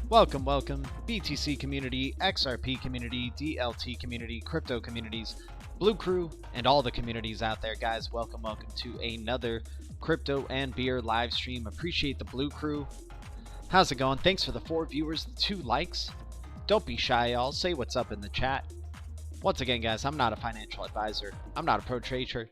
Welcome, BTC community, XRP community, DLT community, crypto communities, Blue Crew, and all the communities out there, guys. Welcome to another crypto and beer live stream. Appreciate the Blue Crew. How's it going? Thanks for the 4 viewers, the 2 likes. Don't be shy, y'all. Say what's up in the chat. Once again, guys, I'm not a financial advisor. I'm not a pro trader.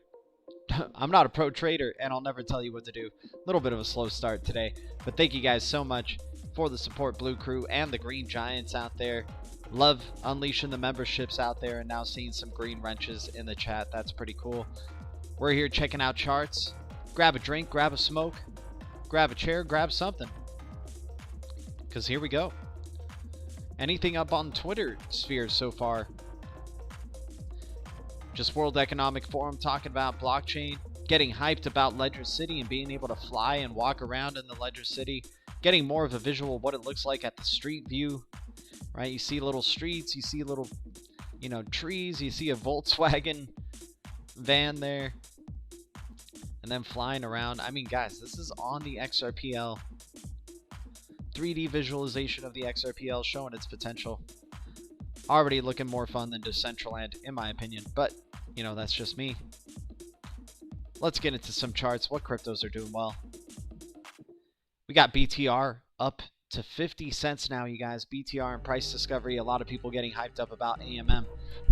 I'm not a pro trader, and I'll never tell you what to do. A little bit of a slow start today, but thank you guys so much for the support, Blue Crew and the Green Giants out there. Love unleashing the memberships out there and now seeing some green wrenches in the chat. That's pretty cool. We're here checking out charts. Grab a drink, grab a smoke, grab a chair, grab something, because here we go. Anything up on Twitter spheres so far? Just World Economic Forum talking about blockchain, getting hyped about Ledger City and being able to fly and walk around in the Ledger City, getting more of a visual of what it looks like at the street view, right? You see little streets, you see little, trees, you see a Volkswagen van there, and then flying around. I mean, guys, this is on the XRPL. 3D visualization of the XRPL showing its potential. Already looking more fun than Decentraland, in my opinion, but that's just me. Let's get into some charts. What cryptos are doing well? We got BTR up to 50 cents now, you guys. BTR and price discovery. A lot of people getting hyped up about AMM.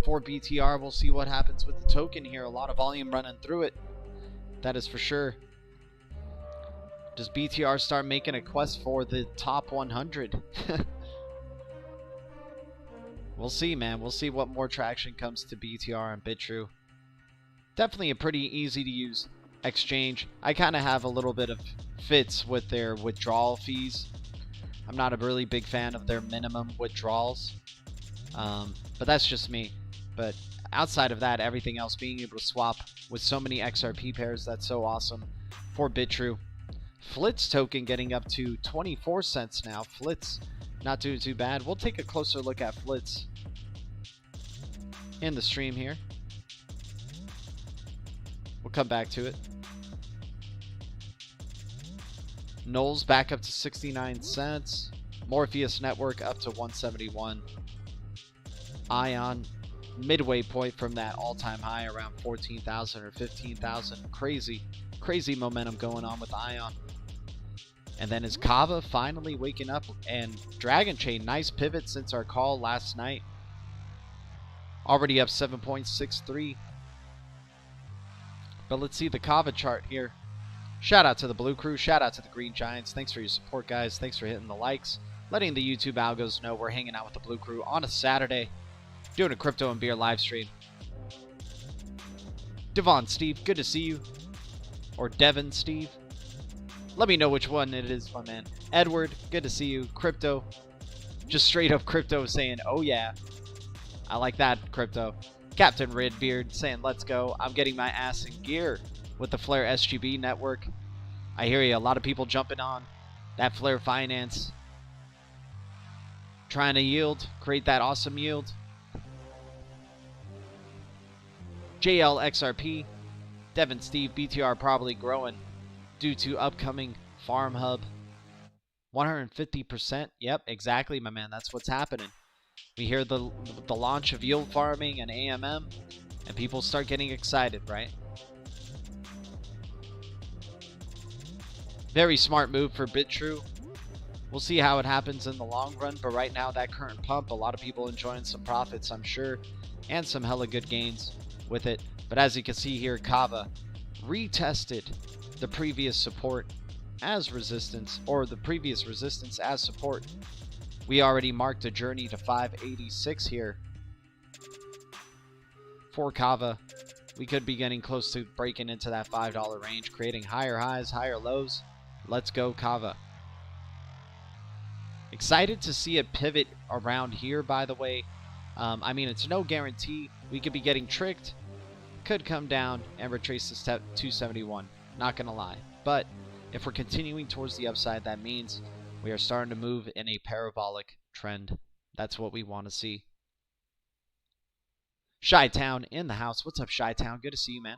For BTR, we'll see what happens with the token here. A lot of volume running through it. That is for sure. Does BTR start making a quest for the top 100? We'll see, man. We'll see what more traction comes to BTR and BitTrue. Definitely a pretty easy to use exchange. I kind of have a little bit of fits with their withdrawal fees. I'm not a really big fan of their minimum withdrawals, but that's just me. But outside of that, everything else, being able to swap with so many XRP pairs, that's so awesome for BitTrue. Flitz token getting up to 24 cents now. Flitz not doing too bad. We'll take a closer look at Flitz in the stream here. We'll come back to it. Knowles back up to 69 cents. Morpheus Network up to 171. Ion midway point from that all-time high around 14,000 or 15,000. Crazy momentum going on with Ion. And then is Kava finally waking up? And Dragon Chain, nice pivot since our call last night. Already up 7.63. But let's see the Kava chart here. Shout out to the Blue Crew. Shout out to the Green Giants. Thanks for your support, guys. Thanks for hitting the likes. Letting the YouTube algos know we're hanging out with the Blue Crew on a Saturday. Doing a crypto and beer live stream. Devon Steve, good to see you. Or Devon Steve. Let me know which one it is, my man. Edward, good to see you. Crypto. Just straight up Crypto saying, oh yeah. I like that, Crypto. Captain Redbeard saying, let's go. I'm getting my ass in gear with the Flare SGB network. I hear you. A lot of people jumping on that Flare Finance. Trying to yield. Create that awesome yield. JL XRP. Devon Steve. BTR probably growing due to upcoming Farm Hub. 150%. Yep, exactly, my man. That's what's happening. We hear the launch of yield farming and AMM, and people start getting excited, right? Very smart move for BitTrue. We'll see how it happens in the long run, but right now that current pump, a lot of people enjoying some profits, I'm sure, and some hella good gains with it. But as you can see here, Kava retested the previous support as resistance, or the previous resistance as support. We already marked a journey to 586 here for Kava. We could be getting close to breaking into that $5 range, creating higher highs, higher lows. Let's go, Kava. Excited to see it pivot around here, by the way. I mean, it's no guarantee. We could be getting tricked. Could come down and retrace this step 271. Not going to lie. But if we're continuing towards the upside, that means we are starting to move in a parabolic trend. That's what we want to see. Chi-Town in the house. What's up, Chi-Town? Good to see you, man.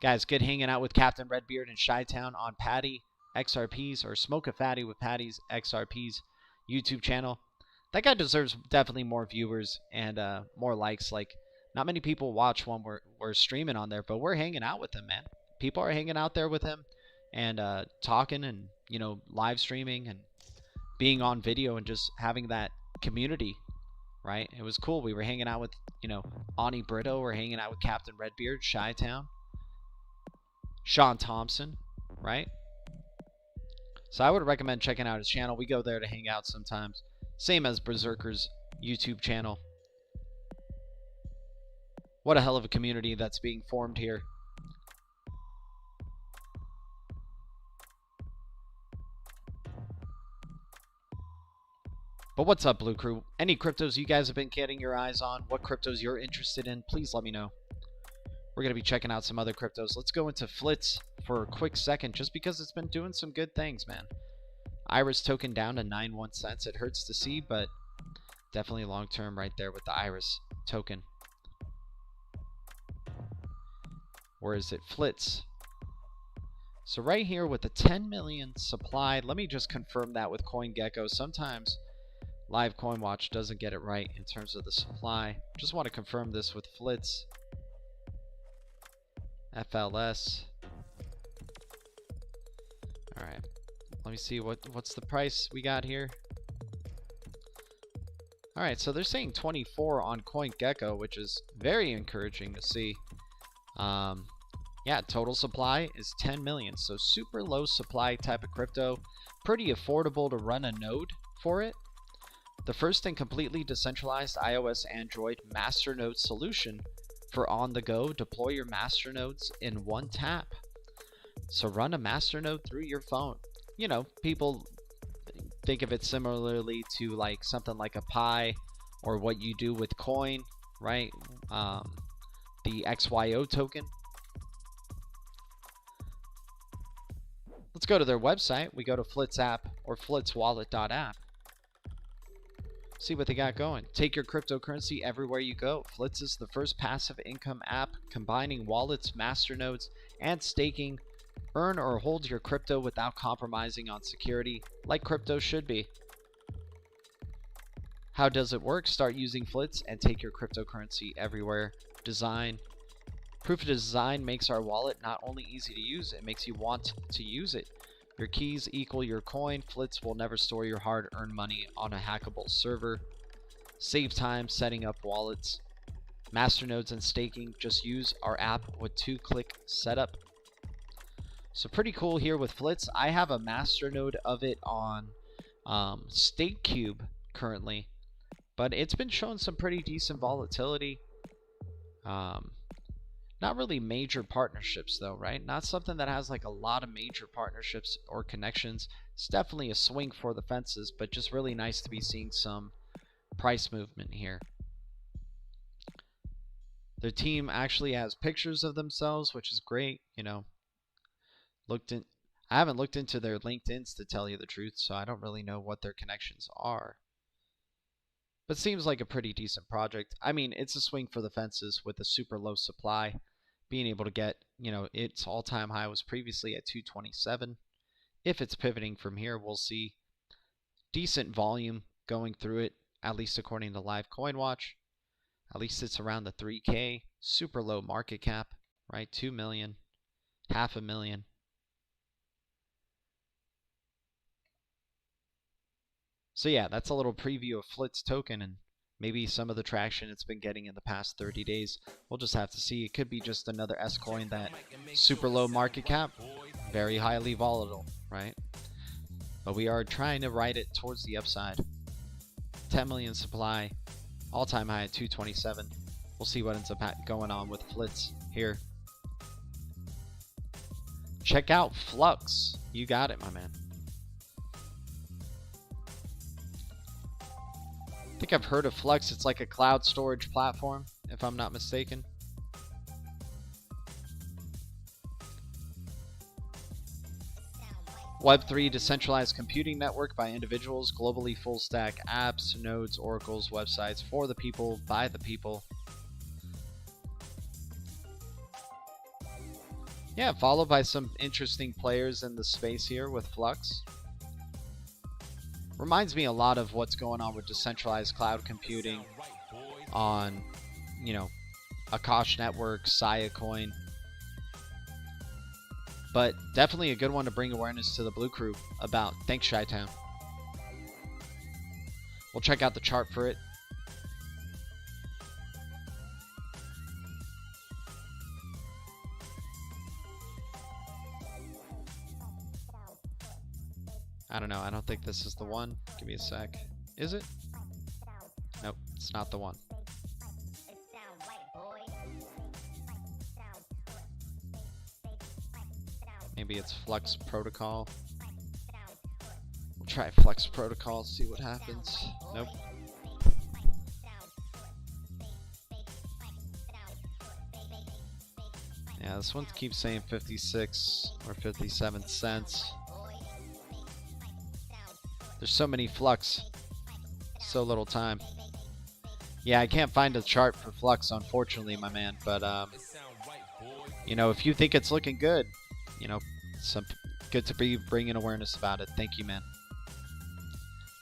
Guys, good hanging out with Captain Redbeard and Chi-Town on Patty XRPs, or Smoke a Fatty with Patty's XRPs. YouTube channel. That guy deserves definitely more viewers and more likes. Like, not many people watch when we're streaming on there, but we're hanging out with him, man. People are hanging out there with him and talking and, you know, live streaming and being on video and just having that community, right? It was cool. We were hanging out with, you know, Ani Brito. We're hanging out with Captain Redbeard, Chi-Town, Sean Thompson, right? So I would recommend checking out his channel. We go there to hang out sometimes. Same as Berserker's YouTube channel. What a hell of a community that's being formed here. But what's up, Blue Crew? Any cryptos you guys have been getting your eyes on? What cryptos you're interested in? Please let me know. We're going to be checking out some other cryptos. Let's go into Flitz for a quick second, just because it's been doing some good things, man. Iris token down to 91 cents. It hurts to see, but definitely long term right there with the Iris token. Where is it? Flitz. So right here with the 10 million supply, let me just confirm that with CoinGecko. Sometimes Live CoinWatch doesn't get it right in terms of the supply. Just want to confirm this with Flitz. FLS. Alright. Let me see what's the price we got here. Alright, so they're saying 24 on CoinGecko, which is very encouraging to see. Yeah, total supply is 10 million. So super low supply type of crypto. Pretty affordable to run a node for it. The first and completely decentralized iOS Android masternode solution for on the go. Deploy your masternodes in one tap. So run a masternode through your phone. You know, people think of it similarly to like something like a Pi or what you do with Coin, right? The XYO token. Let's go to their website. We go to Flitz app or flitzwallet.app. See what they got going. Take your cryptocurrency everywhere you go. Flitz is the first passive income app combining wallets, masternodes, and staking. Earn or hold your crypto without compromising on security, like crypto should be. How does it work? Start using Flitz and take your cryptocurrency everywhere. Design. Proof of design makes our wallet not only easy to use, it makes you want to use it. Your keys equal your coin. Flitz will never store your hard-earned money on a hackable server. Save time setting up wallets, masternodes, and staking. Just use our app with 2-click setup. So pretty cool here with Flitz. I have a masternode of it on StakeCube currently, but it's been showing some pretty decent volatility. Not really major partnerships though, right? Not something that has like a lot of major partnerships or connections. It's definitely a swing for the fences, but just really nice to be seeing some price movement here. Their team actually has pictures of themselves, which is great. You know, I haven't looked into their LinkedIns to tell you the truth, so I don't really know what their connections are. But seems like a pretty decent project. I mean, it's a swing for the fences with a super low supply. Being able to get, you know, its all-time high was previously at 227. If it's pivoting from here, we'll see decent volume going through it, at least according to Live CoinWatch. At least it's around the 3K. Super low market cap, right? 2 million, $500,000. So yeah, that's a little preview of Flitz token and maybe some of the traction it's been getting in the past 30 days. We'll just have to see. It could be just another S coin that super low market cap, very highly volatile, right? But we are trying to ride it towards the upside. 10 million supply, all-time high at 227. We'll see what ends up going on with Flitz here. Check out Flux. You got it, my man. I think I've heard of Flux. It's like a cloud storage platform, if I'm not mistaken. Web3 decentralized computing network by individuals, globally full stack apps, nodes, oracles, websites for the people, by the people. Yeah, followed by some interesting players in the space here with Flux. Reminds me a lot of what's going on with decentralized cloud computing on, you know, Akash Network, Saya Coin. But definitely a good one to bring awareness to the Blue Crew about. Thanks, Chi-Town. We'll check out the chart for it. I don't know. I don't think this is the one. Give me a sec. Is it? Nope, it's not the one. Maybe it's Flux Protocol. We'll try Flux Protocol, see what happens. Nope. Yeah, this one keeps saying 56 or 57 cents. There's so many Flux. So little time. Yeah, I can't find a chart for Flux, unfortunately, my man. But, you know, if you think it's looking good, you know, some good to be bringing awareness about it. Thank you, man.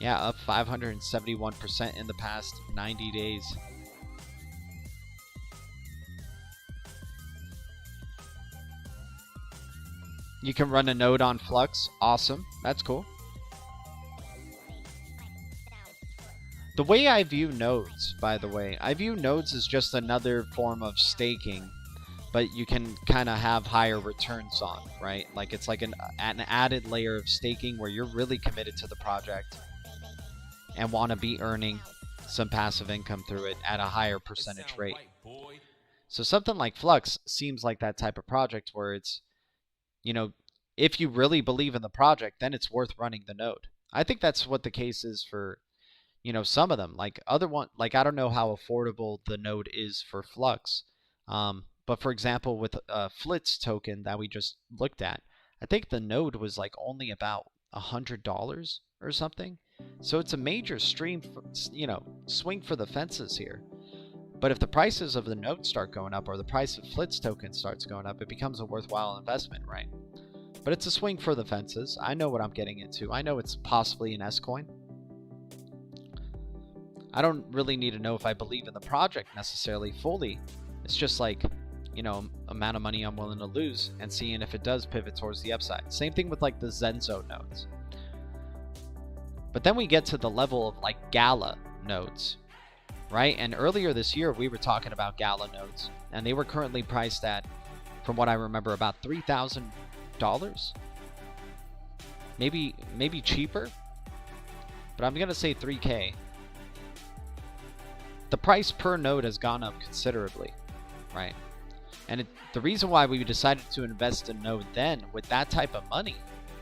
Yeah, up 571% in the past 90 days. You can run a node on Flux. Awesome. That's cool. The way I view nodes, by the way, I view nodes as just another form of staking, but you can kind of have higher returns on, right? Like it's like an added layer of staking where you're really committed to the project and want to be earning some passive income through it at a higher percentage rate. So something like Flux seems like that type of project where it's, you know, if you really believe in the project, then it's worth running the node. I think that's what the case is for, you know, some of them. Like other one, like I don't know how affordable the node is for Flux, but for example, with Flitz token that we just looked at, I think the node was like only about $100 or something. So it's a major stream, you know, swing for the fences here. But if the prices of the node start going up, or the price of Flitz token starts going up, it becomes a worthwhile investment, right? But it's a swing for the fences. I know what I'm getting into. I know it's possibly an S coin. I don't really need to know if I believe in the project necessarily fully. It's just like, you know, amount of money I'm willing to lose and seeing if it does pivot towards the upside. Same thing with like the Zenzo nodes. But then we get to the level of like Gala nodes, right? And earlier this year we were talking about Gala nodes, and they were currently priced at, from what I remember, about $3,000. Maybe cheaper, but I'm gonna say 3K. The price per node has gone up considerably, right? And the reason why we decided to invest in node then with that type of money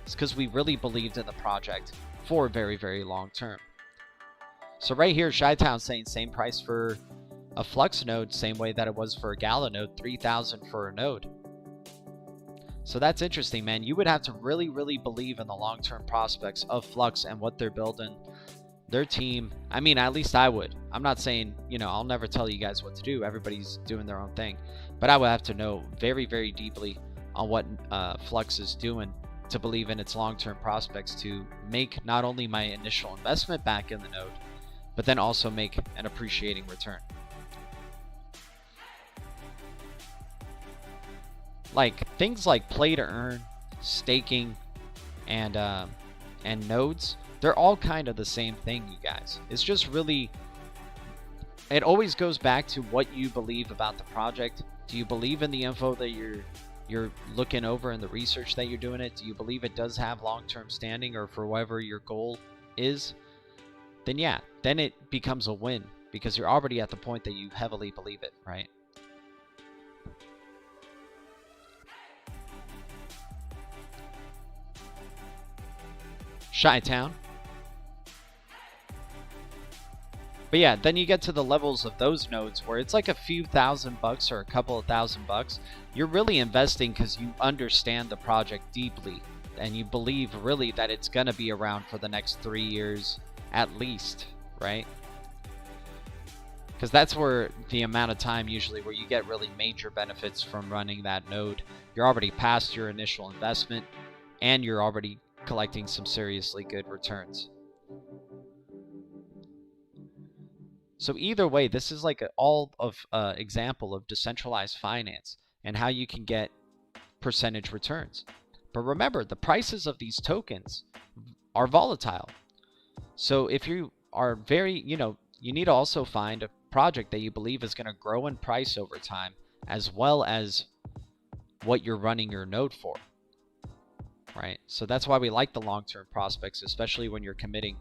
is because we really believed in the project for a very, very long term. So right here, Chi-Town saying same price for a Flux node, same way that it was for a Gala node, 3,000 for a node. So that's interesting, man. You would have to really, really believe in the long-term prospects of Flux and what they're building. Their team, I mean, at least I would. I'm not saying, you know, I'll never tell you guys what to do. Everybody's doing their own thing. But I would have to know very, very deeply on what Flux is doing to believe in its long-term prospects to make not only my initial investment back in the node, but then also make an appreciating return. Like things like play to earn, staking, and nodes, they're all kind of the same thing, you guys. It's just really, it always goes back to what you believe about the project. Do you believe in the info that you're looking over and the research that you're doing it? Do you believe it does have long-term standing, or for whatever your goal is? Then yeah, then it becomes a win because you're already at the point that you heavily believe it, right? Chi-Town. But yeah, then you get to the levels of those nodes where it's like a few $1,000 or a couple of $1,000. You're really investing because you understand the project deeply and you believe really that it's going to be around for the next 3 years at least, right? Because that's where the amount of time usually where you get really major benefits from running that node. You're already past your initial investment and you're already collecting some seriously good returns. So either way, this is like all of example of decentralized finance and how you can get percentage returns. But remember, the prices of these tokens are volatile. So if you are very, you need to also find a project that you believe is going to grow in price over time, as well as what you're running your node for, right? So that's why we like the long-term prospects, especially when you're committing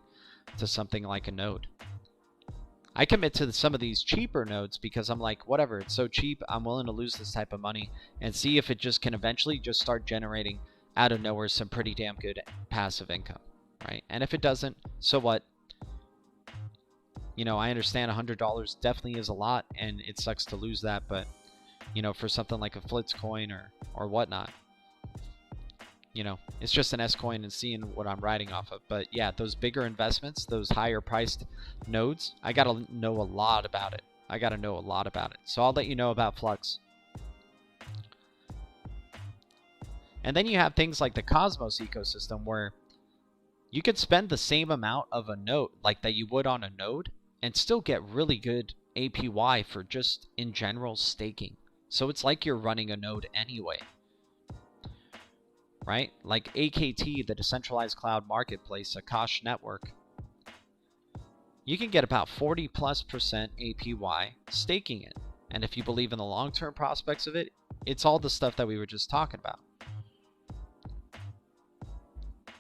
to something like a node. I commit to some of these cheaper nodes because I'm like, whatever, it's so cheap, I'm willing to lose this type of money and see if it just can eventually just start generating out of nowhere some pretty damn good passive income, right? And if it doesn't, so what? I understand $100 definitely is a lot and it sucks to lose that, but for something like a Flitz coin or whatnot, it's just an S coin and seeing what I'm riding off of. But yeah, those bigger investments, those higher priced nodes, I gotta know a lot about it. So I'll let you know about Flux. And then you have things like the Cosmos ecosystem, where you could spend the same amount of a node like that you would on a node and still get really good APY for just in general staking. So it's like you're running a node anyway, right? Like AKT, the decentralized cloud marketplace, Akash network, you can get about 40+% APY staking it. And if you believe in the long-term prospects of it, it's all the stuff that we were just talking about.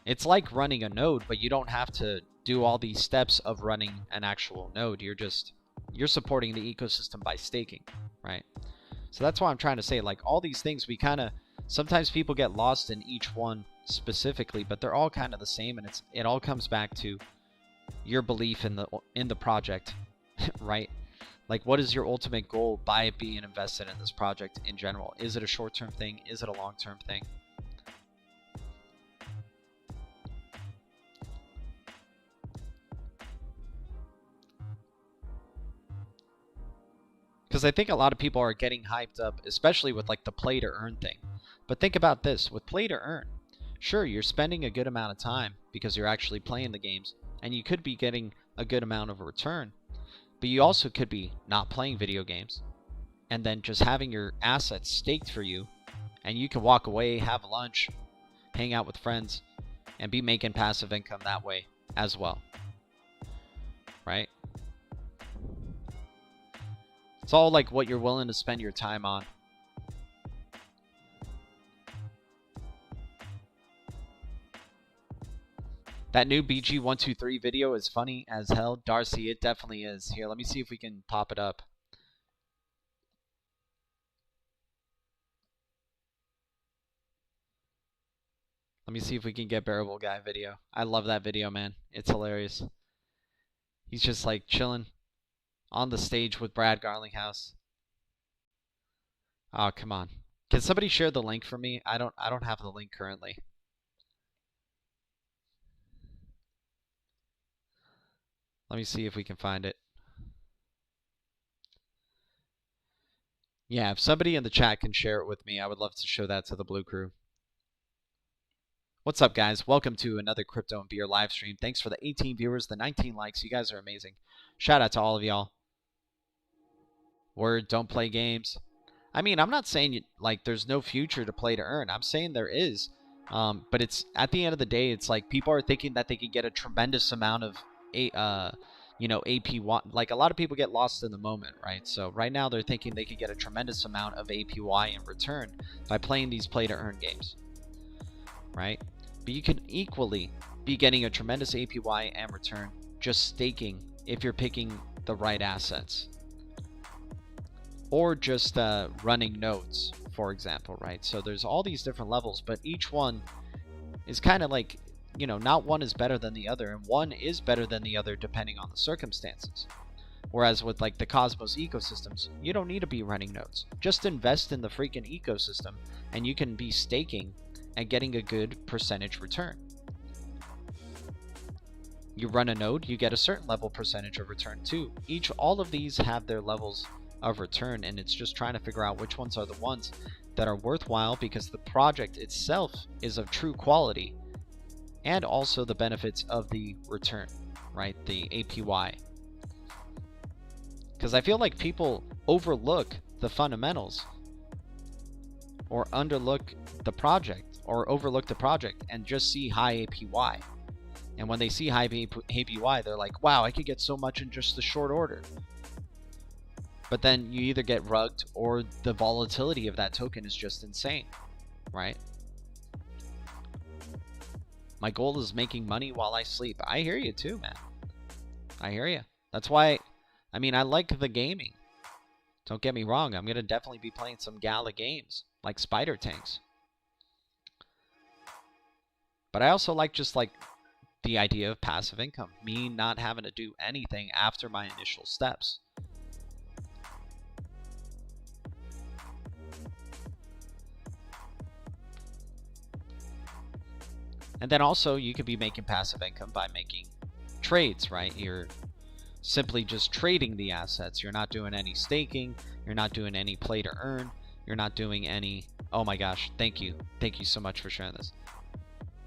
It's like running a node, but you don't have to do all these steps of running an actual node. You're supporting the ecosystem by staking, right? So that's why I'm trying to say, like, all these things, we kind of, sometimes people get lost in each one specifically, but they're all kind of the same, and it all comes back to your belief in the project, right? Like, what is your ultimate goal by being invested in this project in general? Is it a short-term thing? Is it a long-term thing? Because I think a lot of people are getting hyped up, especially with like the play to earn thing. But think about this, with play to earn, sure, you're spending a good amount of time because you're actually playing the games, and you could be getting a good amount of a return, but you also could be not playing video games and then just having your assets staked for you, and you can walk away, have lunch, hang out with friends, and be making passive income that way as well, right? It's all like what you're willing to spend your time on. That new BG123 video is funny as hell. Darcy, it definitely is. Here, let me see if we can pop it up. Let me see if we can get Bearable Guy video. I love that video, man. It's hilarious. He's just like chilling on the stage with Brad Garlinghouse. Oh, come on. Can somebody share the link for me? I don't have the link currently. Let me see if we can find it. Yeah, if somebody in the chat can share it with me, I would love to show that to the Blue Crew. What's up, guys? Welcome to another Crypto and Beer live stream. Thanks for the 18 viewers, the 19 likes. You guys are amazing. Shout out to all of y'all. Word, don't play games. I mean, I'm not saying like there's no future to play to earn. I'm saying there is. But it's at the end of the day, it's like people are thinking that they can get a tremendous amount of APY. Like a lot of people get lost in the moment, right? So right now they're thinking they can get a tremendous amount of APY in return by playing these play to earn games, right? But you can equally be getting a tremendous APY and return just staking if you're picking the right assets, or just running nodes, for example, right? So there's all these different levels, but each one is kind of like, not one is better than the other, and one is better than the other depending on the circumstances. Whereas with like the Cosmos ecosystems, you don't need to be running nodes. Just invest in the freaking ecosystem and you can be staking and getting a good percentage return. You run a node, you get a certain level percentage of return too. All of these have their levels of return, and it's just trying to figure out which ones are the ones that are worthwhile because the project itself is of true quality, and also the benefits of the return. right? The APY. Because I feel like people overlook the fundamentals or underlook the project or overlook the project and just see high APY. And when they see high APY, they're like, wow, I could get so much in just a short order. But then you either get rugged or the volatility of that token is just insane, right? My goal is making money while I sleep. I hear you too, man. I hear you. That's why, I mean, I like the gaming. Don't get me wrong. I'm going to definitely be playing some Gala games like Spider Tanks. But I also like just like the idea of passive income. Me not having to do anything after my initial steps. And then also you could be making passive income by making trades, right? You're simply just trading the assets. You're not doing any staking. You're not doing any play to earn. You're not doing any, oh my gosh, thank you. Thank you so much for sharing this.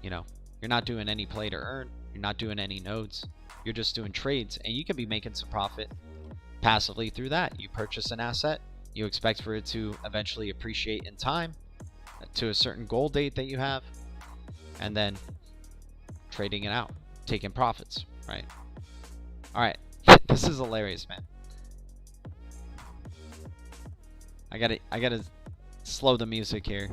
You know, you're not doing any play to earn. You're not doing any nodes. You're just doing trades, and you can be making some profit passively through that. You purchase an asset. You expect for it to eventually appreciate in time to a certain goal date that you have, and then trading it out, taking profits, right? All right. This is hilarious, man. I gotta slow the music here.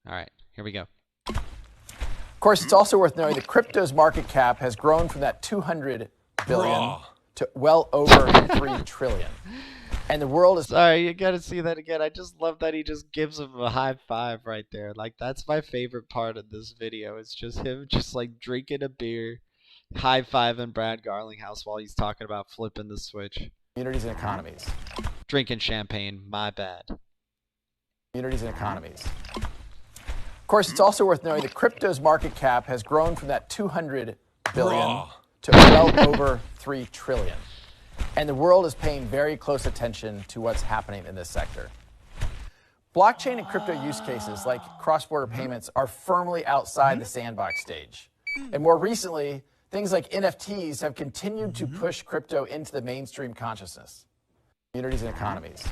All right, here we go. Of course, it's also worth knowing that crypto's market cap has grown from that 200 billion to well over 3 trillion. And the world is... Sorry, you gotta see that again. I just love that he just gives him a high five right there. Like, that's my favorite part of this video. It's just him just like drinking a beer, high-fiving Brad Garlinghouse while he's talking about flipping the switch. Communities and economies. Drinking champagne, my bad. Communities and economies. Of course, it's also worth knowing that crypto's market cap has grown from that 200 billion to well over 3 trillion. And the world is paying very close attention to what's happening in this sector. Blockchain and crypto use cases like cross-border payments are firmly outside the sandbox stage. And more recently, things like NFTs have continued to push crypto into the mainstream consciousness. Communities and economies.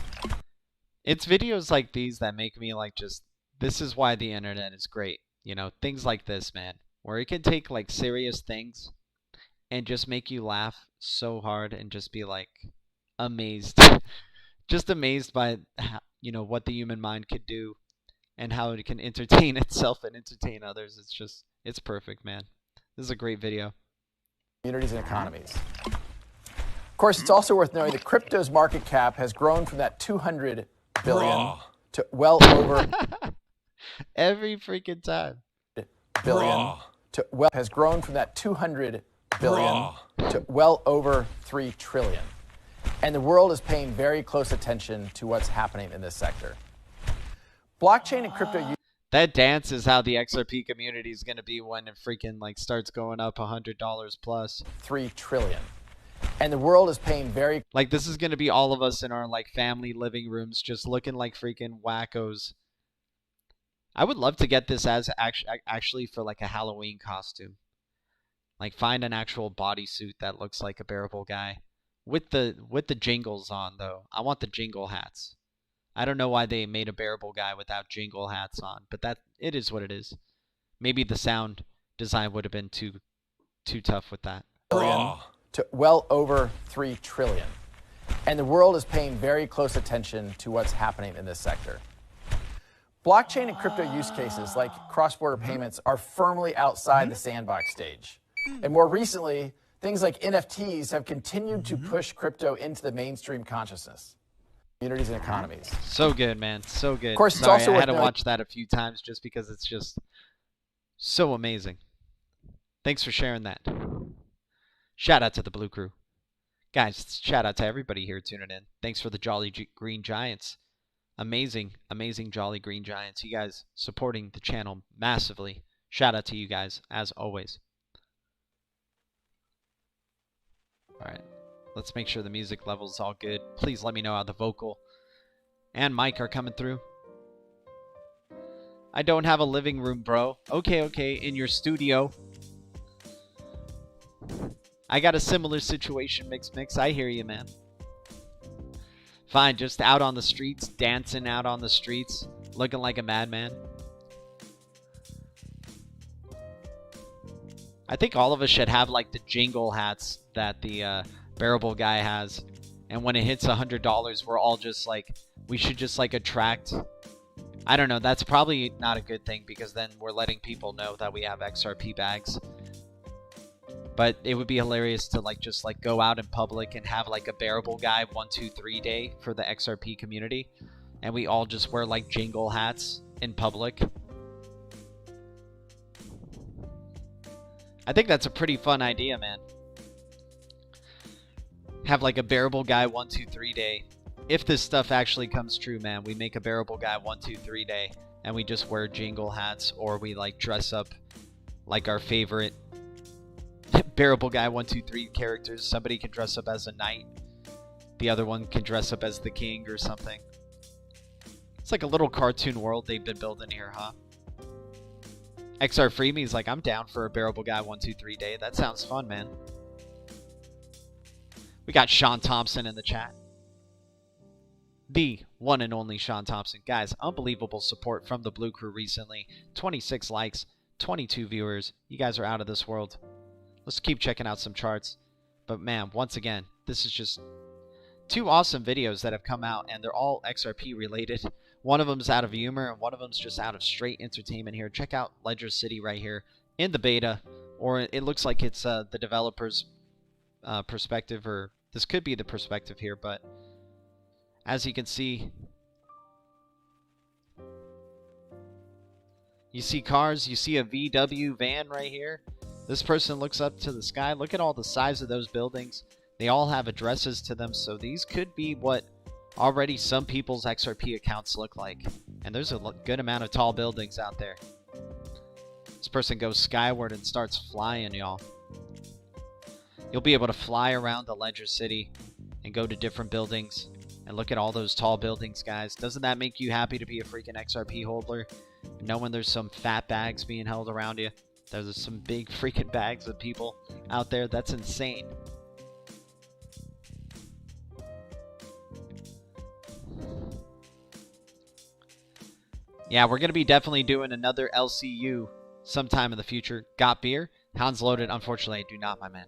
It's videos like these that make me like just, this is why the internet is great. You know, things like this, man, where it can take like serious things and just make you laugh so hard and just be like amazed. Just amazed by, you know, what the human mind could do and how it can entertain itself and entertain others. It's just, it's perfect, man. This is a great video. Communities and economies. Of course, it's also worth knowing that crypto's market cap has grown from that 200 billion to well over... Every freaking time. Billion to well has grown from that 200 billion to well over 3 trillion. And the world is paying very close attention to what's happening in this sector. Blockchain and crypto use... That dance is how the XRP community is going to be when it freaking like starts going up $100 plus. 3 trillion. And the world is paying very... Like, this is going to be all of us in our like family living rooms just looking like freaking wackos. I would love to get this as actually for like a Halloween costume. Like, find an actual bodysuit that looks like a bearable guy with the jingles on, though. I want the jingle hats. I don't know why they made a bearable guy without jingle hats on, but that it is what it is. Maybe the sound design would have been too tough with that. To well over 3 trillion. And the world is paying very close attention to what's happening in this sector. Blockchain and crypto use cases like cross-border payments are firmly outside the sandbox stage. And more recently, things like NFTs have continued to push crypto into the mainstream consciousness. Communities and economies. So good, man. So good. Of course, it's Sorry, also I had to worth watch that a few times just because it's just so amazing. Thanks for sharing that. Shout out to the Blue Crew. Guys, shout out to everybody here tuning in. Thanks for the Jolly Green Giants. Amazing, amazing Jolly Green Giants. You guys supporting the channel massively. Shout out to you guys, as always. All right. Let's make sure the music level is all good. Please let me know how the vocal and mic are coming through. I don't have a living room, bro. Okay, okay, in your studio. I got a similar situation, Mix. I hear you, man. Fine, just out on the streets, dancing out on the streets, looking like a madman. I think all of us should have like the jingle hats that the bearable guy has. And when it hits $100, we're all just like, we should just like attract. I don't know, that's probably not a good thing because then we're letting people know that we have XRP bags. But it would be hilarious to like just like go out in public and have like a bearable guy 1, 2, 3 day for the XRP community. And we all just wear like jingle hats in public. I think that's a pretty fun idea, man. Have like a bearable guy 1, 2, 3 day. If this stuff actually comes true, man, we make a bearable guy 1, 2, 3 day and we just wear jingle hats, or we like dress up like our favorite bearable guy 1, 2, 3 characters. Somebody can dress up as a knight. The other one can dress up as the king or something. It's like a little cartoon world they've been building here, huh? XR Freeme's like, I'm down for a bearable guy 1, 2, 3 day. That sounds fun, man. We got Sean Thompson in the chat. The one and only Sean Thompson. Guys, unbelievable support from the Blue Crew recently. 26 likes, 22 viewers. You guys are out of this world. Let's keep checking out some charts. But man, once again, this is just 2 awesome videos that have come out, and they're all XRP related. One of them's out of humor, and one of them's just out of straight entertainment here. Check out Ledger City right here in the beta, or it looks like it's the developer's perspective, or this could be the perspective here, but as you can see, you see cars, you see a VW van right here. This person looks up to the sky. Look at all the size of those buildings. They all have addresses to them, so these could be what already some people's XRP accounts look like. And there's a good amount of tall buildings out there. This person goes skyward and starts flying, y'all. You'll be able to fly around the Ledger City and go to different buildings. And look at all those tall buildings, guys. Doesn't that make you happy to be a freaking XRP holder? Knowing there's some fat bags being held around you. There's some big freaking bags of people out there. That's insane. Yeah, we're going to be definitely doing another LCU sometime in the future. Got beer? Hounds loaded? Unfortunately, I do not, my man.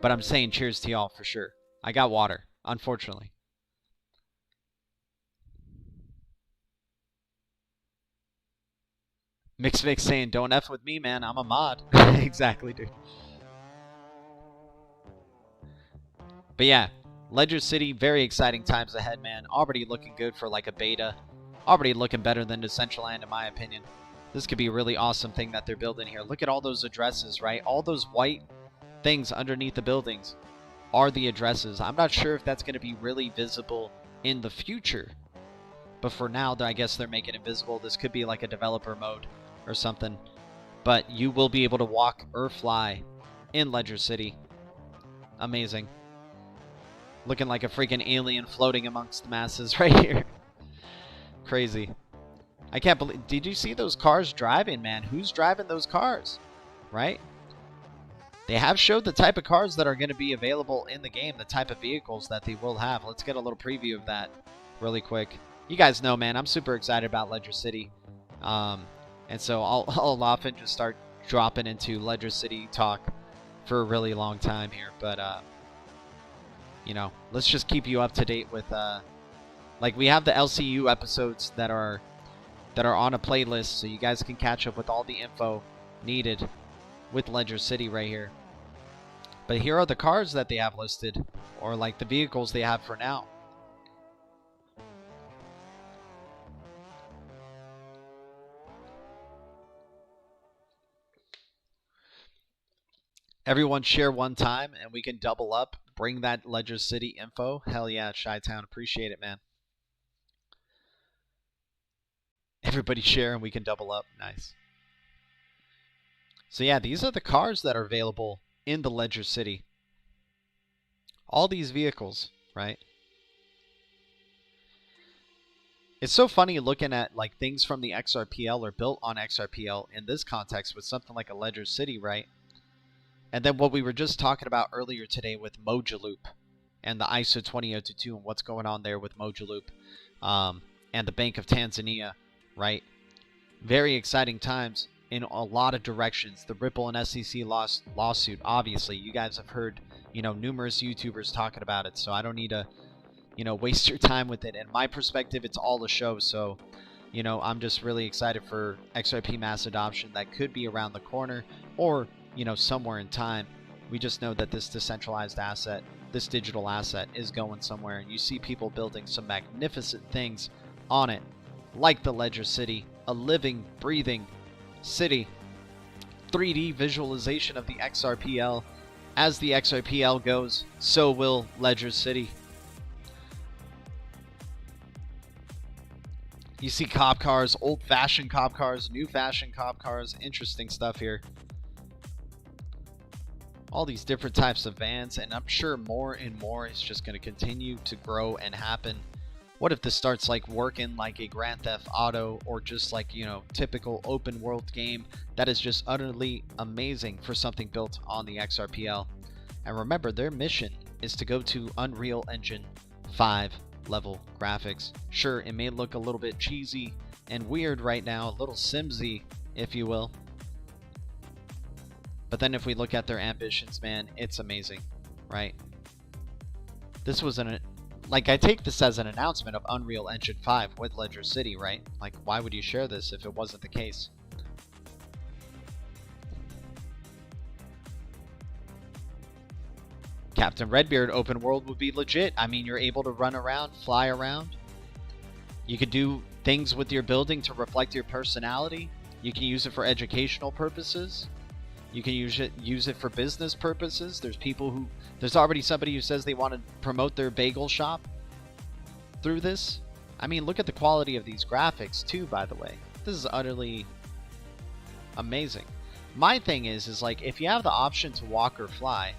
But I'm saying cheers to y'all for sure. I got water, unfortunately. Mix Vic saying, don't F with me, man. I'm a mod. Exactly, dude. But yeah, Ledger City, very exciting times ahead, man. Already looking good for like a beta. Already looking better than Decentraland, in my opinion. This could be a really awesome thing that they're building here. Look at all those addresses, right? All those white things underneath the buildings are the addresses. I'm not sure if that's going to be really visible in the future. But for now, I guess they're making it visible. This could be like a developer mode or something. But you will be able to walk or fly in Ledger City. Amazing. Looking like a freaking alien floating amongst the masses right here. Crazy. I can't believe... Did you see those cars driving, man? Who's driving those cars? Right? They have showed the type of cars that are going to be available in the game. The type of vehicles that they will have. Let's get a little preview of that really quick. You guys know, man, I'm super excited about Ledger City. And so I'll often just start dropping into Ledger City talk for a really long time here. But, you know, let's just keep you up to date with... like, we have the LCU episodes that are on a playlist, so you guys can catch up with all the info needed with Ledger City right here. But here are the cars that they have listed, or like the vehicles they have for now. Everyone share one time and we can double up. Bring that Ledger City info. Hell yeah, Chi-Town. Appreciate it, man. Everybody share and we can double up. Nice. So yeah, these are the cars that are available in the Ledger City. All these vehicles, right? It's so funny looking at like things from the XRPL or built on XRPL in this context with something like a Ledger City, right? And then what we were just talking about earlier today with Mojaloop and the ISO 20022 and what's going on there with Mojaloop and the Bank of Tanzania, right? Very exciting times in a lot of directions. The Ripple and SEC lawsuit, obviously, you guys have heard, you know, numerous YouTubers talking about it, so I don't need to, you know, waste your time with it. In my perspective, it's all a show, so, you know, I'm just really excited for XRP mass adoption that could be around the corner or, you know, somewhere in time. We just know that this decentralized asset, this digital asset is going somewhere, and you see people building some magnificent things on it, like the Ledger City, a living, breathing city. 3D visualization of the XRPL. As the XRPL goes, so will Ledger City. You see cop cars, old-fashioned cop cars, new-fashioned cop cars, interesting stuff here. All these different types of vans, and I'm sure more and more is just going to continue to grow and happen. What if this starts like working like a Grand Theft Auto or just like, you know, typical open world game that is just utterly amazing for something built on the XRPL. And remember, their mission is to go to Unreal Engine 5 level graphics. Sure, it may look a little bit cheesy and weird right now, a little Simsy, if you will. But then if we look at their ambitions, man, it's amazing, right? This was like, I take this as an announcement of Unreal Engine 5 with Ledger City, right? Like, why would you share this if it wasn't the case? Captain Redbeard open world would be legit. I mean, you're able to run around, fly around. You could do things with your building to reflect your personality. You can use it for educational purposes. You can use it for business purposes. There's already somebody who says they want to promote their bagel shop through this. I mean, look at the quality of these graphics too, by the way. This is utterly amazing. My thing is like, if you have the option to walk or fly,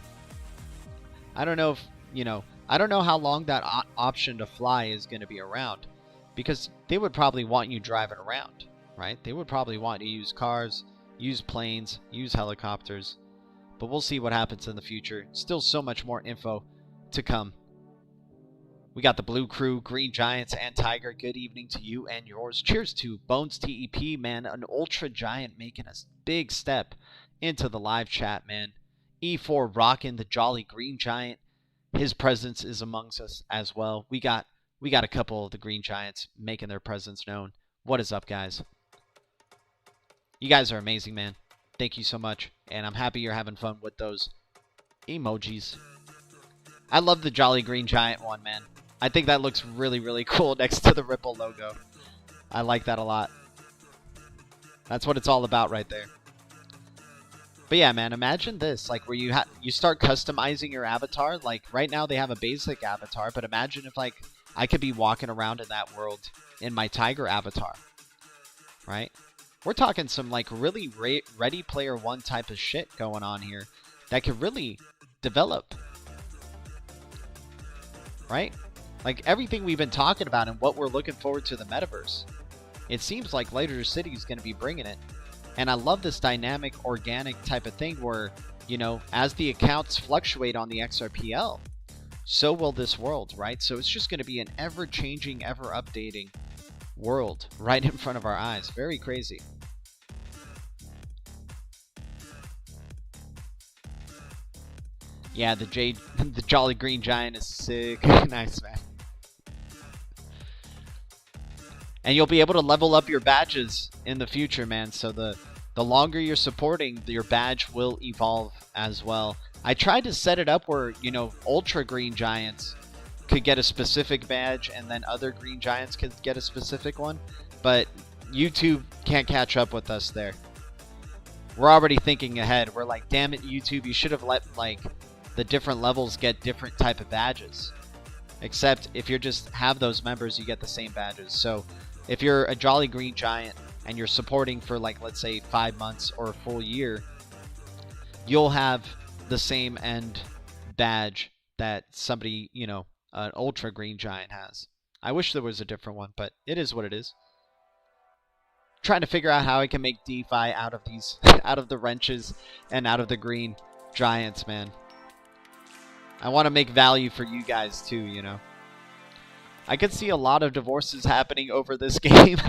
I don't know if, you know, I don't know how long that option to fly is going to be around, because they would probably want you driving around, right? They would probably want you to use cars, use planes, use helicopters, but we'll see what happens in the future. Still so much more info to come. We got the Blue Crew, Green Giants, and Tiger. Good evening to you and yours. Cheers to Bones TEP, man. An ultra giant making a big step into the live chat, man. E4 rocking the Jolly Green Giant. His presence is amongst us as well. We got a couple of the Green Giants making their presence known. What is up, guys? You guys are amazing, man. Thank you so much. And I'm happy you're having fun with those emojis. I love the Jolly Green Giant one, man. I think that looks really, really cool next to the Ripple logo. I like that a lot. That's what it's all about right there. But yeah, man, imagine this, like, where you start customizing your avatar. Like, right now they have a basic avatar, but imagine if, like, I could be walking around in that world in my Tiger avatar, right? We're talking some, like, really Ready Player One type of shit going on here that could really develop, right? Like, everything we've been talking about and what we're looking forward to the metaverse, it seems like Ledger City is going to be bringing it. And I love this dynamic, organic type of thing where, you know, as the accounts fluctuate on the XRPL, so will this world, right? So it's just going to be an ever-changing, ever-updating world right in front of our eyes. Very crazy. Yeah, the Jolly Green Giant is sick. Nice, man. And you'll be able to level up your badges in the future, man. So the longer you're supporting, your badge will evolve as well. I tried to set it up where, you know, Ultra Green Giants could get a specific badge and then other Green Giants could get a specific one. But YouTube can't catch up with us there. We're already thinking ahead. We're like, damn it, YouTube, you should have let, like, the different levels get different type of badges. Except if you just have those members, you get the same badges. So if you're a Jolly Green Giant and you're supporting for, like, let's say 5 months or a full year, you'll have the same end badge that somebody, you know, an ultra green giant has. I wish there was a different one, but it is what it is. Trying to figure out how I can make DeFi out of these, out of the wrenches and out of the green giants, man. I want to make value for you guys too, you know. I could see a lot of divorces happening over this game.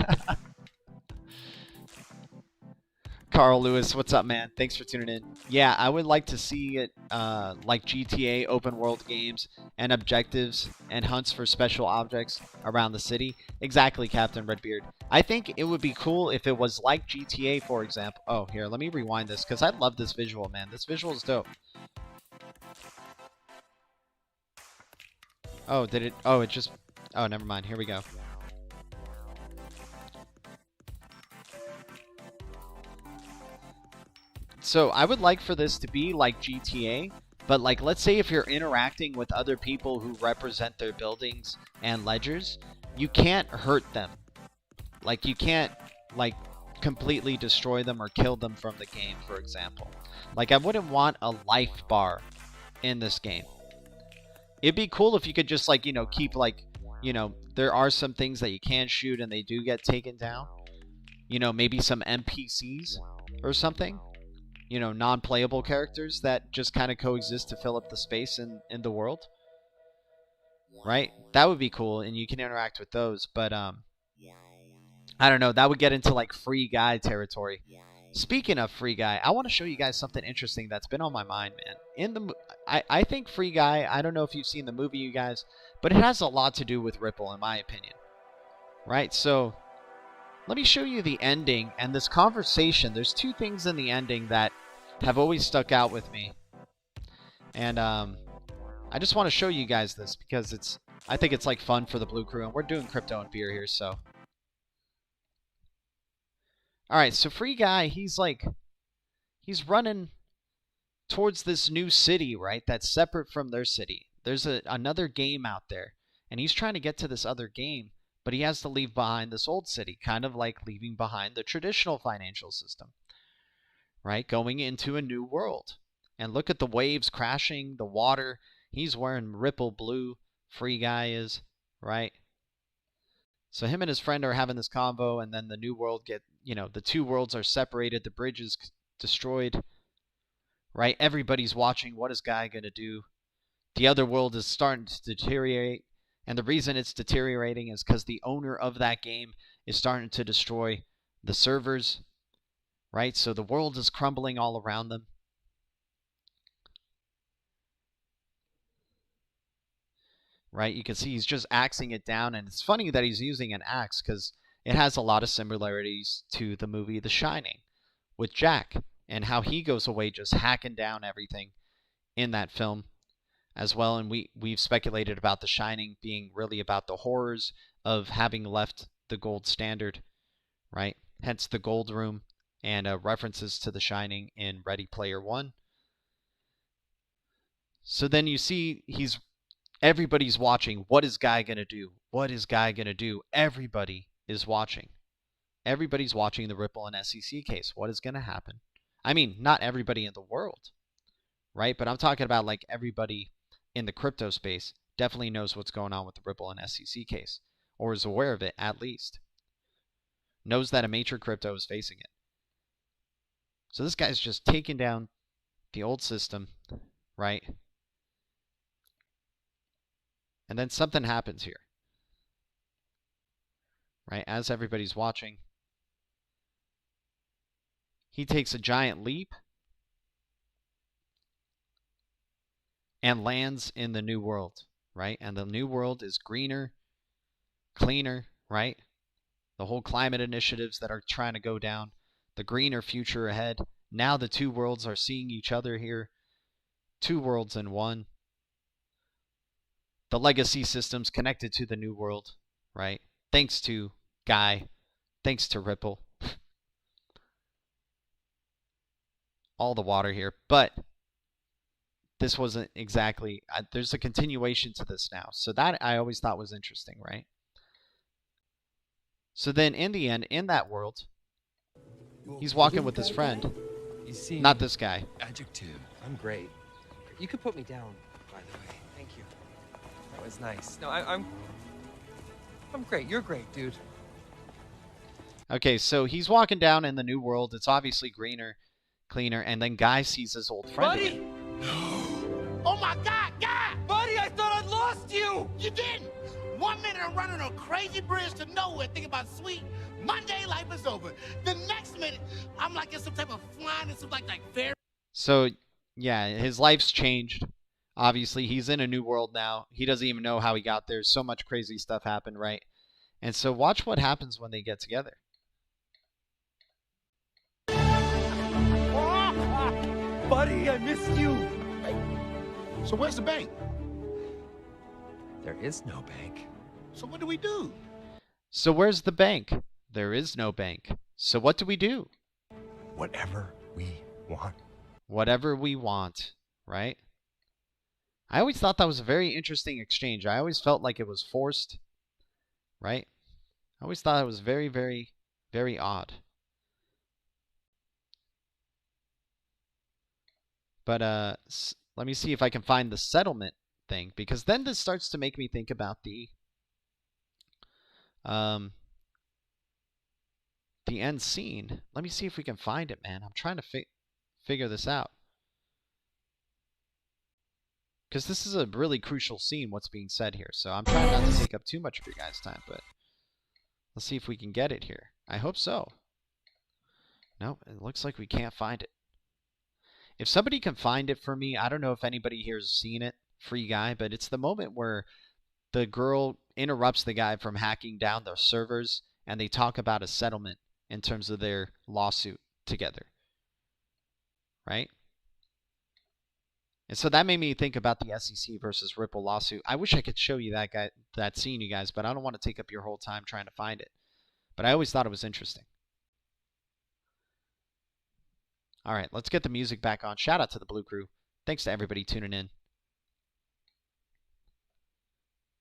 Carl Lewis, what's up, man? Thanks for tuning in. Yeah, I would like to see it like GTA open world games and objectives and hunts for special objects around the city. Exactly, Captain Redbeard. I think it would be cool if it was like GTA, for example. Oh, here, let me rewind this because I love this visual, man. This visual is dope. Oh, did it? Oh, it just... Oh, never mind. Here we go. So I would like for this to be like GTA, but like let's say if you're interacting with other people who represent their buildings and ledgers, you can't hurt them. Like you can't like completely destroy them or kill them from the game, for example. Like I wouldn't want a life bar in this game. It'd be cool if you could just like, you know, keep like, you know, there are some things that you can shoot and they do get taken down. You know, maybe some NPCs or something. You know, non-playable characters that just kind of coexist to fill up the space in the world. Right? That would be cool, and you can interact with those. But, I don't know. That would get into, like, free guy territory. Speaking of free guy, I want to show you guys something interesting that's been on my mind, man. I think free guy, I don't know if you've seen the movie, you guys, but it has a lot to do with Ripple, in my opinion. Right? So... let me show you the ending and this conversation. There's two things in the ending that have always stuck out with me. And I just want to show you guys this because I think it's like fun for the Blue Crew. And we're doing crypto and beer here, so. Alright, so Free Guy, he's running towards this new city, right? That's separate from their city. There's another game out there. And he's trying to get to this other game. But he has to leave behind this old city, kind of like leaving behind the traditional financial system, right? Going into a new world. And look at the waves crashing, the water. He's wearing Ripple blue, Free Guy is, right? So him and his friend are having this convo, and then the new world the two worlds are separated, the bridge is destroyed, right? Everybody's watching. What is Guy going to do? The other world is starting to deteriorate. And the reason it's deteriorating is because the owner of that game is starting to destroy the servers, right? So the world is crumbling all around them. Right? You can see he's just axing it down. And it's funny that he's using an axe because it has a lot of similarities to the movie The Shining with Jack and how he goes away just hacking down everything in that film. As well, and we've speculated about The Shining being really about the horrors of having left the gold standard, right? Hence the gold room and references to The Shining in Ready Player One. So then you see everybody's watching. What is Guy gonna do? What is Guy gonna do? Everybody is watching. Everybody's watching the Ripple and SEC case. What is gonna happen? I mean, not everybody in the world, right? But I'm talking about like everybody in the crypto space definitely knows what's going on with the Ripple and SEC case, or is aware of it at least. Knows that a major crypto is facing it. So this guy's just taking down the old system, right? And then something happens here, right? As everybody's watching, he takes a giant leap and lands in the new world, right? And the new world is greener, cleaner, right? The whole climate initiatives that are trying to go down, the greener future ahead. Now the two worlds are seeing each other here. Two worlds in one. The legacy systems connected to the new world, right? Thanks to Guy. Thanks to Ripple. All the water here. But this wasn't exactly... there's a continuation to this now. So that I always thought was interesting, right? So then in the end, in that world, he's walking with his friend. You see, not this guy. Adjective. I'm great. You could put me down, by the way. Thank was nice. No, I'm great. You're great, dude. Okay, so he's walking down in the new world. It's obviously greener, cleaner, and then Guy sees his old friend Buddy! again. Oh my God, Guy! Buddy, I thought I'd lost you! You didn't! 1 minute I'm running on a crazy bridge to nowhere thinking about sweet Monday life is over. The next minute, I'm like in some type of flying and some like fairy. So, yeah, his life's changed. Obviously, he's in a new world now. He doesn't even know how he got there. So much crazy stuff happened, right? And so watch what happens when they get together. Buddy, I missed you! So where's the bank? There is no bank. So what do we do? So where's the bank? There is no bank. So what do we do? Whatever we want. Whatever we want, right? I always thought that was a very interesting exchange. I always felt like it was forced, right? I always thought it was very, very, very odd. But let me see if I can find the settlement thing, because then this starts to make me think about the end scene. Let me see if we can find it, man. I'm trying to figure this out, because this is a really crucial scene, what's being said here. So I'm trying not to take up too much of your guys' time, but let's see if we can get it here. I hope so. Nope, it looks like we can't find it. If somebody can find it for me, I don't know if anybody here has seen it, Free Guy, but it's the moment where the girl interrupts the guy from hacking down their servers, and they talk about a settlement in terms of their lawsuit together, right? And so that made me think about the SEC versus Ripple lawsuit. I wish I could show you that scene, you guys, but I don't want to take up your whole time trying to find it. But I always thought it was interesting. All right, let's get the music back on. Shout out to the Blue Crew. Thanks to everybody tuning in.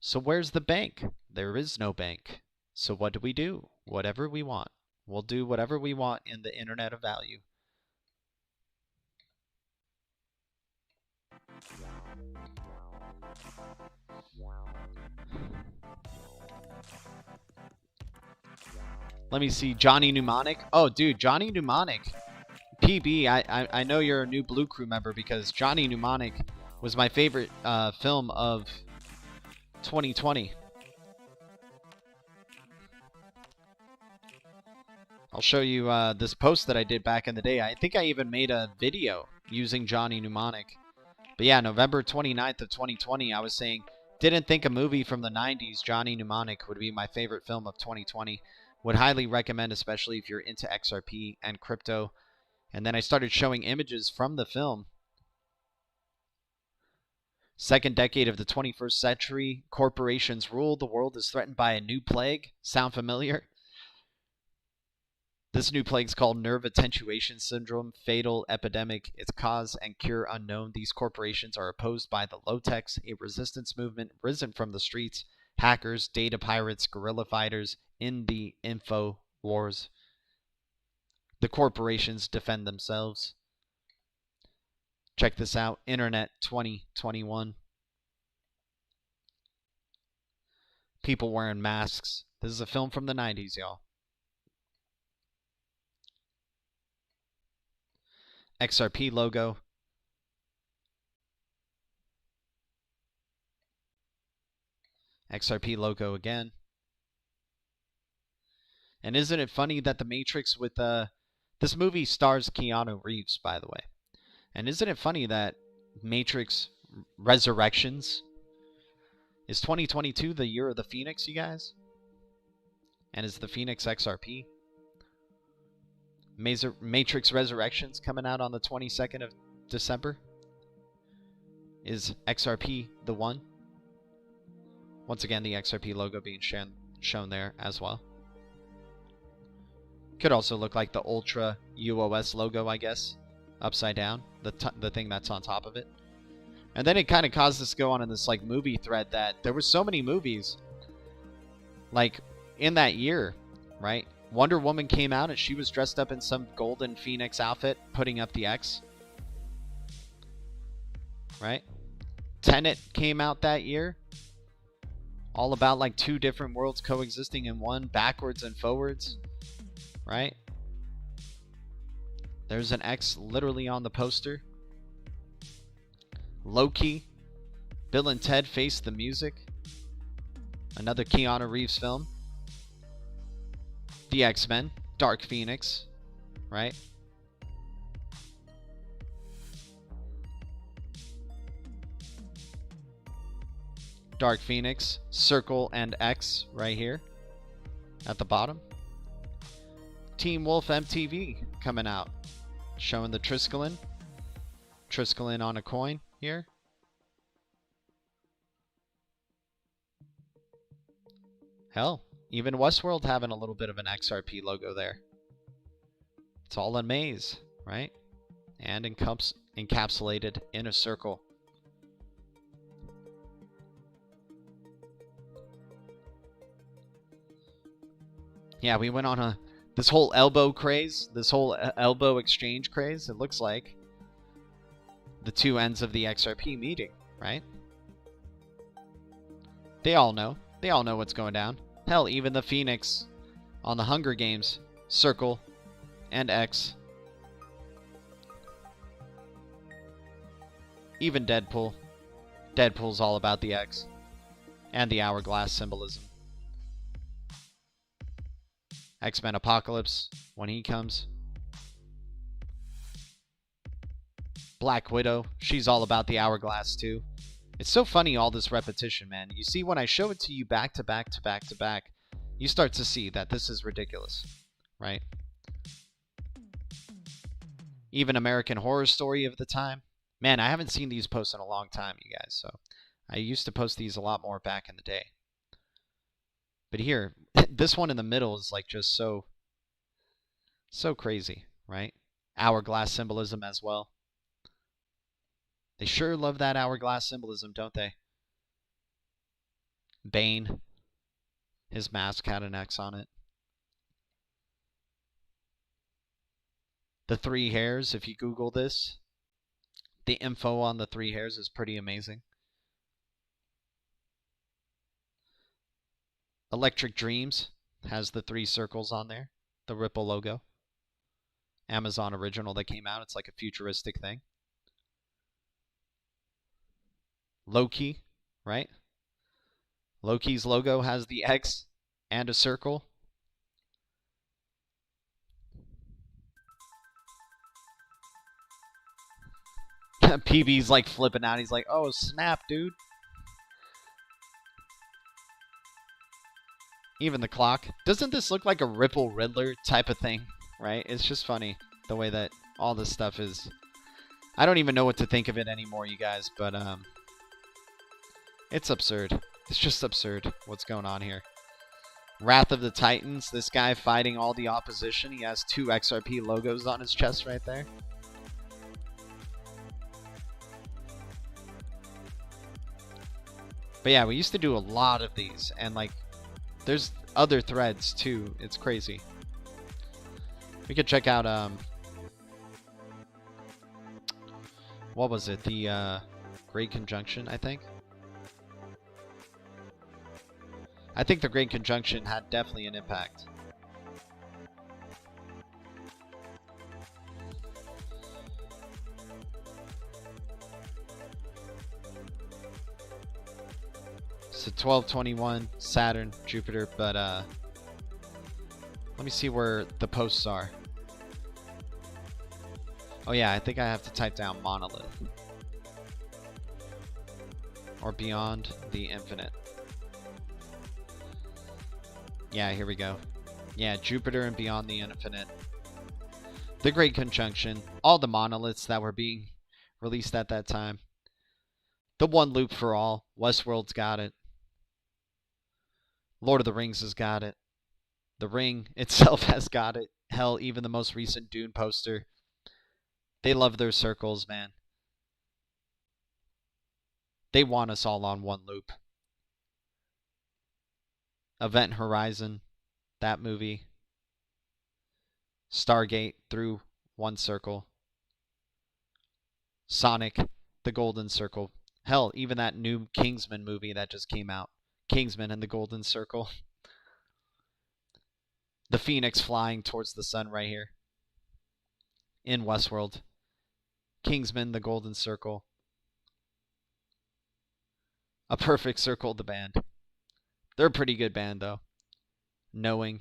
So where's the bank? There is no bank. So what do we do? Whatever we want. We'll do whatever we want in the Internet of Value. Let me see. Johnny Mnemonic. Oh, dude, Johnny Mnemonic. PB, I know you're a new Blue Crew member, because Johnny Mnemonic was my favorite film of 2020. I'll show you this post that I did back in the day. I think I even made a video using Johnny Mnemonic. But yeah, November 29th of 2020, I was saying, didn't think a movie from the 90s, Johnny Mnemonic, would be my favorite film of 2020. Would highly recommend, especially if you're into XRP and crypto. And then I started showing images from the film. Second decade of the 21st century, corporations rule. The world is threatened by a new plague. Sound familiar? This new plague is called nerve attenuation syndrome, fatal epidemic. Its cause and cure unknown. These corporations are opposed by the Low-Techs, a resistance movement risen from the streets, hackers, data pirates, guerrilla fighters in the info wars. The corporations defend themselves. Check this out. Internet 2021. People wearing masks. This is a film from the 90s, y'all. XRP logo. XRP logo again. And isn't it funny that the Matrix with this movie stars Keanu Reeves, by the way. And isn't it funny that Matrix Resurrections is 2022 the year of the Phoenix, you guys? And is the Phoenix XRP? Matrix Resurrections coming out on the 22nd of December. Is XRP the one? Once again, the XRP logo being shown there as well. Could also look like the Ultra UOS logo, I guess. Upside down. The thing that's on top of it. And then it kind of caused us to go on in this like movie thread that there were so many movies like in that year, right? Wonder Woman came out and she was dressed up in some golden phoenix outfit putting up the X. Right? Tenet came out that year. All about like two different worlds coexisting in one, backwards and forwards, right? There's an X literally on the poster. Loki, Bill and Ted Face the Music, another Keanu Reeves film. The X-Men, Dark Phoenix, right? Dark Phoenix, Circle and X right here at the bottom. Teen Wolf MTV coming out, showing the Triskelion on a coin here. Hell, even Westworld having a little bit of an XRP logo there. It's all a maze, right? And encapsulated in a circle. Yeah, we went on this whole elbow craze, this whole elbow exchange craze. It looks like the two ends of the XRP meeting, right? They all know. They all know what's going down. Hell, even the Phoenix on the Hunger Games, Circle and X. Even Deadpool. Deadpool's all about the X and the hourglass symbolism. X-Men Apocalypse, when he comes. Black Widow, she's all about the hourglass too. It's so funny, all this repetition, man. You see, when I show it to you back to back to back to back, you start to see that this is ridiculous, right? Even American Horror Story of the time. Man, I haven't seen these posts in a long time, you guys, so I used to post these a lot more back in the day. But here, this one in the middle is like just so crazy, right? Hourglass symbolism as well. They sure love that hourglass symbolism, don't they? Bane, his mask had an X on it. The three hairs, if you Google this, the info on the three hairs is pretty amazing. Electric Dreams has the three circles on there, the Ripple logo. Amazon original that came out, it's like a futuristic thing. Loki, right? Loki's logo has the X and a circle. PB's like flipping out. He's like, oh, snap, dude. Even the clock. Doesn't this look like a Ripple Riddler type of thing, right? It's just funny the way that all this stuff is. I don't even know what to think of it anymore, you guys, but it's absurd. It's just absurd what's going on here. Wrath of the Titans, this guy fighting all the opposition. He has two XRP logos on his chest right there. But yeah, we used to do a lot of these, and like, there's other threads too. It's crazy. We could check out what was it? The Great Conjunction, I think. I think the Great Conjunction had definitely an impact. So 1221, Saturn, Jupiter, but let me see where the posts are. Oh yeah, I think I have to type down monolith. Or beyond the infinite. Yeah, here we go. Yeah, Jupiter and beyond the infinite. The Great Conjunction. All the monoliths that were being released at that time. The One Loop for All. Westworld's got it. Lord of the Rings has got it. The Ring itself has got it. Hell, even the most recent Dune poster. They love their circles, man. They want us all on one loop. Event Horizon, that movie. Stargate through one circle. Sonic, the Golden Circle. Hell, even that new Kingsman movie that just came out. Kingsman and the golden circle. The phoenix flying towards the sun right here. In Westworld. Kingsman, the golden circle. A perfect circle, the band. They're a pretty good band, though. Knowing.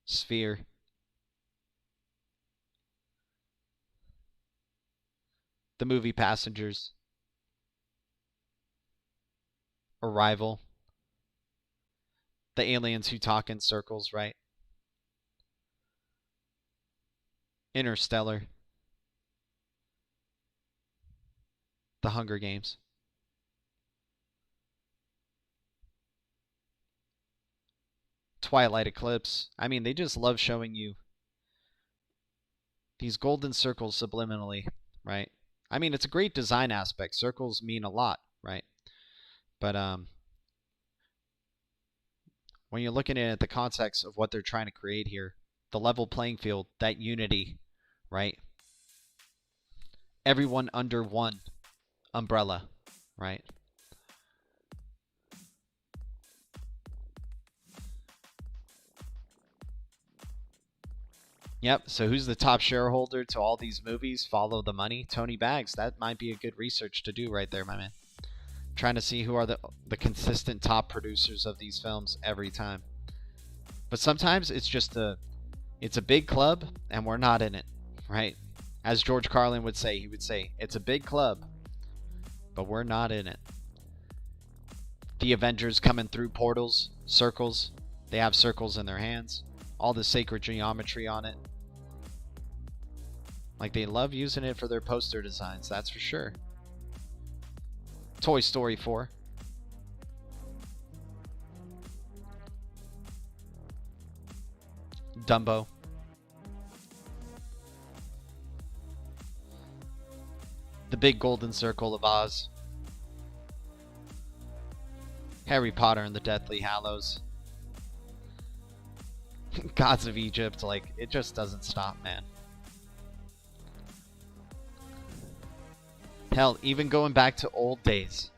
Sphere. The movie Passengers. Arrival. The aliens who talk in circles, right? Interstellar. The Hunger Games. Twilight Eclipse. I mean, they just love showing you these golden circles subliminally, right? I mean, it's a great design aspect. Circles mean a lot, right? But when you're looking at the context of what they're trying to create here, the level playing field, that unity, right? Everyone under one umbrella, right? Yep, so who's the top shareholder to all these movies? Follow the money. Tony Baggs. That might be a good research to do right there, my man. Trying to see who are the consistent top producers of these films every time. But sometimes it's just it's a big club and we're not in it, right? As George Carlin would say, he would say, it's a big club, but we're not in it. The Avengers coming through portals, circles. They have circles in their hands. All the sacred geometry on it. Like, they love using it for their poster designs, that's for sure. Toy Story 4. Dumbo. The Big Golden Circle of Oz. Harry Potter and the Deathly Hallows. Gods of Egypt, like, it just doesn't stop, man. Hell, even going back to old days.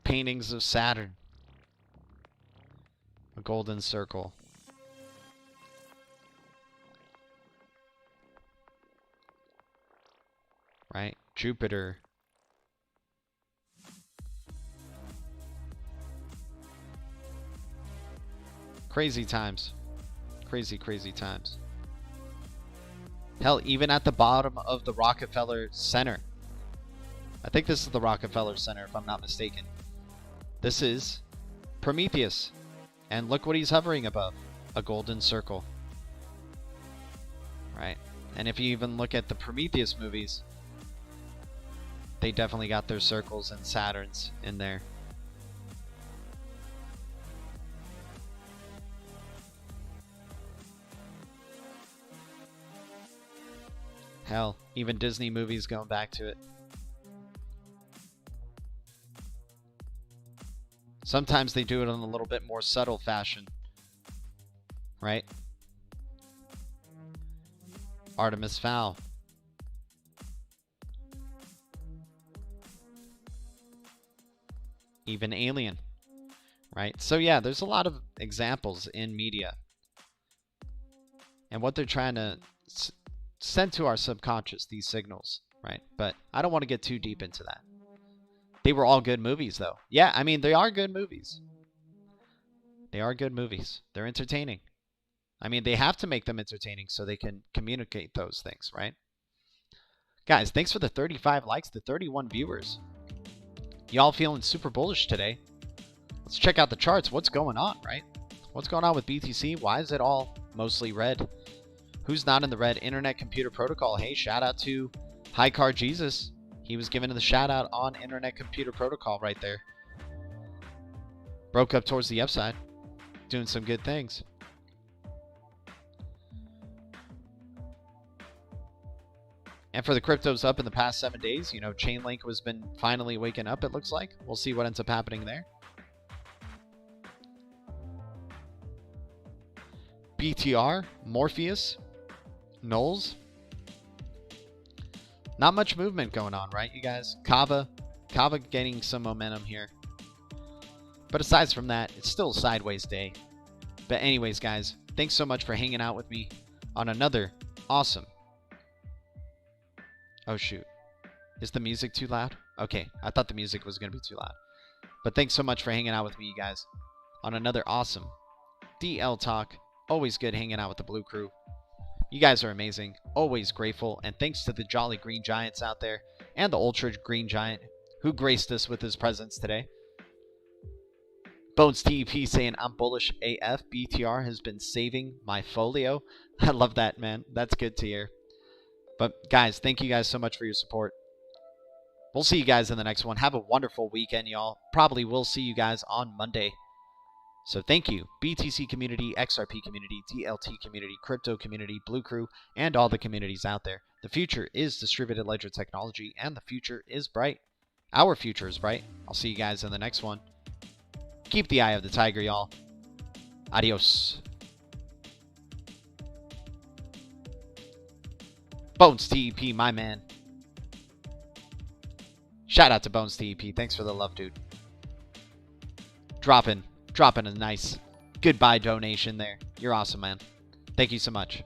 Paintings of Saturn. A golden circle. Right? Jupiter. Crazy times. Crazy, crazy times. Hell, even at the bottom of the Rockefeller Center. I think this is the Rockefeller Center, if I'm not mistaken. This is Prometheus. And look what he's hovering above. A golden circle. Right? And if you even look at the Prometheus movies, they definitely got their circles and Saturns in there. Hell, even Disney movies going back to it. Sometimes they do it in a little bit more subtle fashion. Right? Artemis Fowl. Even Alien. Right? So yeah, there's a lot of examples in media. And what they're trying to send to our subconscious, these signals, right? But I don't want to get too deep into that. They were all good movies, though. Yeah, I mean, they are good movies. They are good movies. They're entertaining. I mean, they have to make them entertaining so they can communicate those things, right? Guys, thanks for the 35 likes, the 31 viewers. Y'all feeling super bullish today. Let's check out the charts. What's going on, right? What's going on with BTC? Why is it all mostly red? Who's not in the red? Internet Computer Protocol. Hey, shout out to High Car Jesus. He was given the shout out on Internet Computer Protocol right there. Broke up towards the upside. Doing some good things. And for the cryptos up in the past 7 days, you know, Chainlink has been finally waking up, it looks like. We'll see what ends up happening there. BTR, Morpheus, Knowles. Not much movement going on, right, you guys? Kava, Kava getting some momentum here. But aside from that, it's still a sideways day. But anyways, guys, thanks so much for hanging out with me on another awesome... Oh, shoot. Is the music too loud? Okay, I thought the music was going to be too loud. But thanks so much for hanging out with me, you guys, on another awesome DL Talk. Always good hanging out with the Blue Crew. You guys are amazing. Always grateful. And thanks to the Jolly Green Giants out there and the Ultra Green Giant who graced us with his presence today. Bones TEP saying, I'm bullish AF. BTR has been saving my folio. I love that, man. That's good to hear. But guys, thank you guys so much for your support. We'll see you guys in the next one. Have a wonderful weekend, y'all. Probably will see you guys on Monday. So thank you, BTC community, XRP community, DLT community, crypto community, Blue Crew, and all the communities out there. The future is distributed ledger technology, and the future is bright. Our future is bright. I'll see you guys in the next one. Keep the eye of the tiger, y'all. Adios. Bones TEP, my man. Shout out to Bones TEP. Thanks for the love, dude. Dropping a nice goodbye donation there. You're awesome, man. Thank you so much.